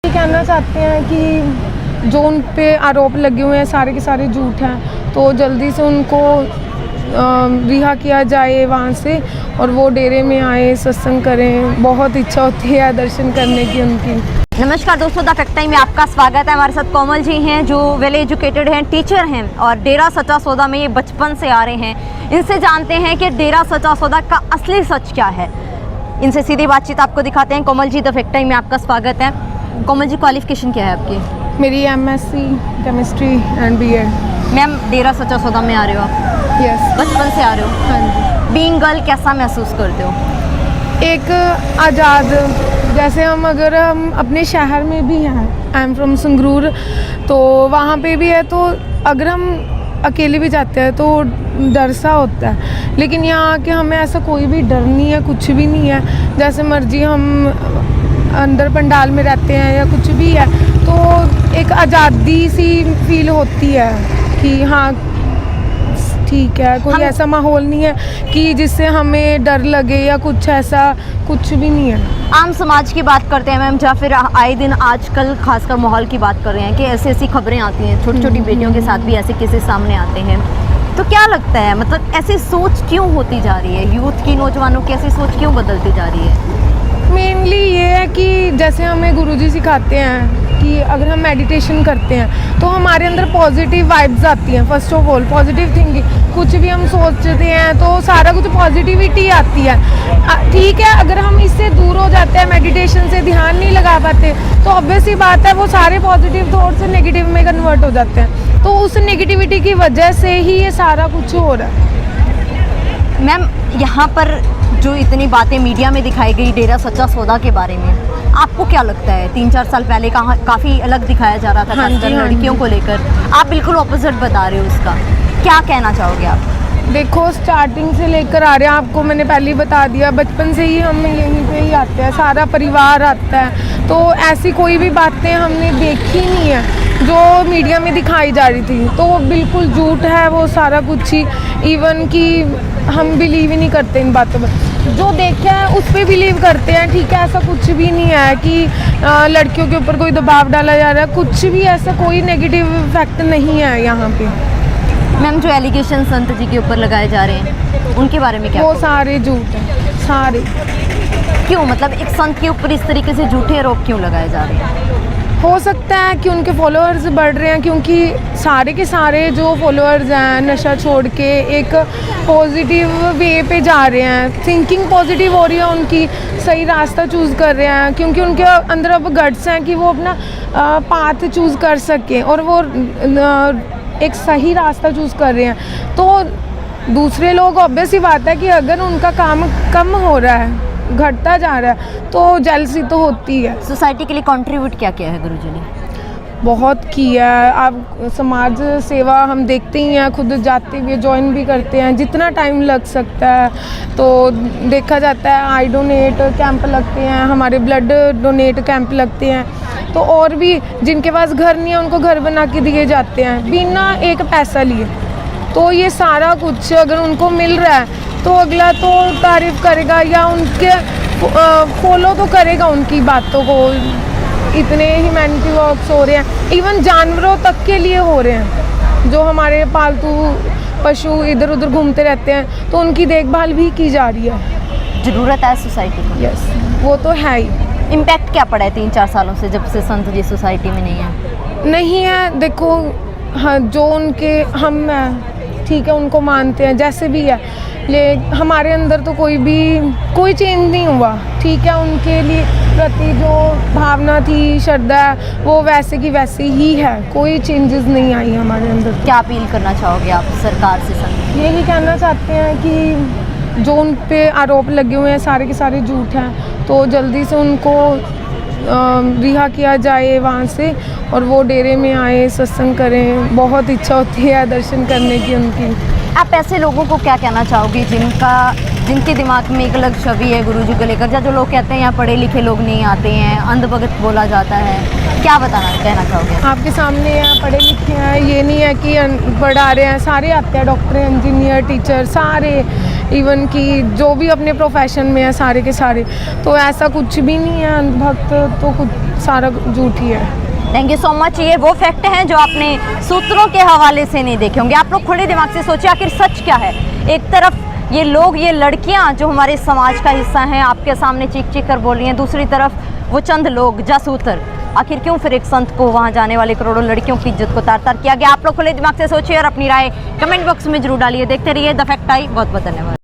कहना चाहते हैं कि जो उन पे आरोप लगे हुए हैं सारे के सारे झूठ हैं, तो जल्दी से उनको रिहा किया जाए वहाँ से और वो डेरे में आए, सत्संग करें। बहुत इच्छा होती है दर्शन करने की उनकी। नमस्कार दोस्तों, द फैक्ट टाइम में आपका स्वागत है। हमारे साथ कोमल जी हैं जो वेल एजुकेटेड हैं, टीचर हैं और डेरा सच्चा सौदा में ये बचपन से आ रहे हैं। इनसे जानते हैं कि डेरा सच्चा सौदा का असली सच क्या है। इनसे सीधी बातचीत आपको दिखाते हैं। Komal ji, the fact time में आपका स्वागत है। कोमल जी, क्वालिफिकेशन क्या है आपकी? मेरी MSc chemistry and BEd। Ma'am, Dera Sacha Sauda में आ रहे हो आप? यस। बचपन से आ रहे हो? हाँ जी। बीइंग गर्ल कैसा महसूस करते हो? एक आज़ाद, जैसे अगर हम अपने शहर में भी हैं, आई एम फ्रॉम संगरूर, तो वहाँ पे भी है, तो अगर हम अकेले भी जाते हैं तो डर सा होता है, लेकिन यहाँ आके हमें ऐसा कोई भी डर नहीं है, कुछ भी नहीं है। जैसे मर्जी हम अंदर पंडाल में रहते हैं या कुछ भी है, तो एक आज़ादी सी फील होती है कि हाँ ठीक है, कोई ऐसा माहौल नहीं है कि जिससे हमें डर लगे या कुछ ऐसा, कुछ भी नहीं है। आम समाज की बात करते हैं मैम, या फिर आए दिन आजकल खासकर माहौल की बात कर रहे हैं कि ऐसी ऐसी खबरें आती हैं, छोटी छोटी बेटियों के साथ भी ऐसे केसेस सामने आते हैं, तो क्या लगता है, मतलब ऐसी सोच क्यों होती जा रही है? यूथ की, नौजवानों की ऐसी सोच क्यों बदलती जा रही है? मेनली ये है कि जैसे हमें गुरुजी सिखाते हैं कि अगर हम मेडिटेशन करते हैं तो हमारे अंदर पॉजिटिव वाइब्स आती हैं। First of all positive thinking, कुछ भी हम सोचते हैं तो सारा कुछ पॉजिटिविटी आती है। ठीक है, अगर हम इससे दूर हो जाते हैं, मेडिटेशन से ध्यान नहीं लगा पाते, तो ऑब्वियस सी बात है वो सारे पॉजिटिव थॉट्स नेगेटिव में कन्वर्ट हो जाते हैं। तो उस नेगेटिविटी की वजह से ही ये सारा कुछ हो रहा है। मैम, यहाँ पर जो इतनी बातें मीडिया में दिखाई गई डेरा सच्चा सौदा के बारे में, आपको क्या लगता है? 3-4 साल पहले काफ़ी अलग दिखाया जा रहा था, खासकर लड़कियों को लेकर। आप बिल्कुल ऑपोजिट बता रहे हो उसका, क्या कहना चाहोगे आप? देखो, स्टार्टिंग से लेकर आ रहे हैं, आपको मैंने पहले ही बता दिया, बचपन से ही हम यहीं पे ही आते हैं, सारा परिवार आता है, तो ऐसी कोई भी बातें हमने देखी नहीं है जो मीडिया में दिखाई जा रही थी, तो वो बिल्कुल झूठ है वो सारा कुछ ही। इवन कि हम बिलीव ही नहीं करते इन बातों पर, जो देखा है उस पर बिलीव करते हैं। ठीक है, ऐसा कुछ भी नहीं है कि लड़कियों के ऊपर कोई दबाव डाला जा रहा है, कुछ भी ऐसा कोई नेगेटिव इफेक्ट नहीं है यहाँ पे। मैम, जो एलिगेशन संत जी के ऊपर लगाए जा रहे हैं उनके बारे में क्या? वो सारे झूठ हैं, सारे। क्यों, मतलब एक संत के ऊपर इस तरीके से झूठे आरोप क्यों लगाए जा रहे हैं? हो सकता है कि उनके फॉलोअर्स बढ़ रहे हैं, क्योंकि सारे के सारे जो फॉलोअर्स हैं नशा छोड़ के एक पॉजिटिव वे पे जा रहे हैं, थिंकिंग पॉजिटिव हो रही है उनकी, सही रास्ता चूज़ कर रहे हैं, क्योंकि उनके अंदर अब गट्स हैं कि वो अपना पाथ चूज़ कर सकें और वो एक सही रास्ता चूज़ कर रहे हैं। तो दूसरे लोग, ऑब्वियस ही बात है कि अगर उनका काम कम हो रहा है, घटता जा रहा है, तो जेलसी तो होती है। सोसाइटी के लिए कंट्रीब्यूट क्या किया है गुरुजी ने? बहुत किया है। आप समाज सेवा हम देखते ही हैं, खुद जाते हुए ज्वाइन भी करते हैं, जितना टाइम लग सकता है तो देखा जाता है। आई डोनेट कैंप लगते हैं, हमारे ब्लड डोनेट कैंप लगते हैं, तो और भी जिनके पास घर नहीं है उनको घर बना के दिए जाते हैं बिना एक पैसा लिए। तो ये सारा कुछ अगर उनको मिल रहा है तो अगला तो तारीफ़ करेगा या उनके फॉलो तो करेगा उनकी बातों को। इतने ह्यूमैनिटी वर्क्स हो रहे हैं, इवन जानवरों तक के लिए हो रहे हैं। जो हमारे पालतू पशु इधर उधर घूमते रहते हैं तो उनकी देखभाल भी की जा रही है। ज़रूरत है सोसाइटी को। यस, वो तो है ही। इम्पैक्ट क्या पड़ा है 3-4 सालों से, जब से संत जी सोसाइटी में नहीं है? देखो, हाँ, जो उनके हम ठीक है उनको मानते हैं जैसे भी है, ले हमारे अंदर तो कोई चेंज नहीं हुआ। ठीक है, उनके लिए प्रति जो भावना थी, श्रद्धा, वो वैसे की वैसे ही है, कोई चेंजेस नहीं आई हमारे अंदर। क्या अपील करना चाहोगे आप सरकार से? संत यही कहना चाहते हैं कि जो उन पे आरोप लगे हुए हैं सारे के सारे झूठ हैं, तो जल्दी से उनको रिहा किया जाए वहाँ से और वो डेरे में आए, सत्संग करें। बहुत इच्छा होती है दर्शन करने की उनकी। आप ऐसे लोगों को क्या कहना चाहोगे जिनका जिनके दिमाग में एक अलग छवि है गुरुजी को लेकर, या जो लोग कहते हैं यहाँ पढ़े लिखे लोग नहीं आते हैं, अंधभगत बोला जाता है, क्या कहना चाहोगे? आपके सामने हैं, पढ़े लिखे हैं, ये नहीं है कि अनपढ़ आ रहे हैं, सारे आते हैं, डॉक्टर, इंजीनियर, टीचर, सारे, इवन कि जो भी अपने प्रोफेशन में है सारे के सारे। तो ऐसा कुछ भी नहीं है, अंधभक्त तो कुछ सारा झूठ ही है। Thank you so much. ये वो फैक्ट हैं जो आपने सूत्रों के हवाले से नहीं देखे होंगे। आप लोग खुले दिमाग से सोचिए आखिर सच क्या है। एक तरफ ये लोग, ये लड़कियां जो हमारे समाज का हिस्सा हैं आपके सामने चीख चीख कर बोल रही हैं, दूसरी तरफ वो चंद लोग जासूतर। आखिर क्यों फिर एक संत को वहां जाने वाले करोड़ों लड़कियों की इज्जत को तार तार किया गया? आप लोग खुले दिमाग से सोचिए और अपनी राय कमेंट बॉक्स में जरूर डालिए। देखते रहिए द फैक्ट आई। बहुत बहुत धन्यवाद।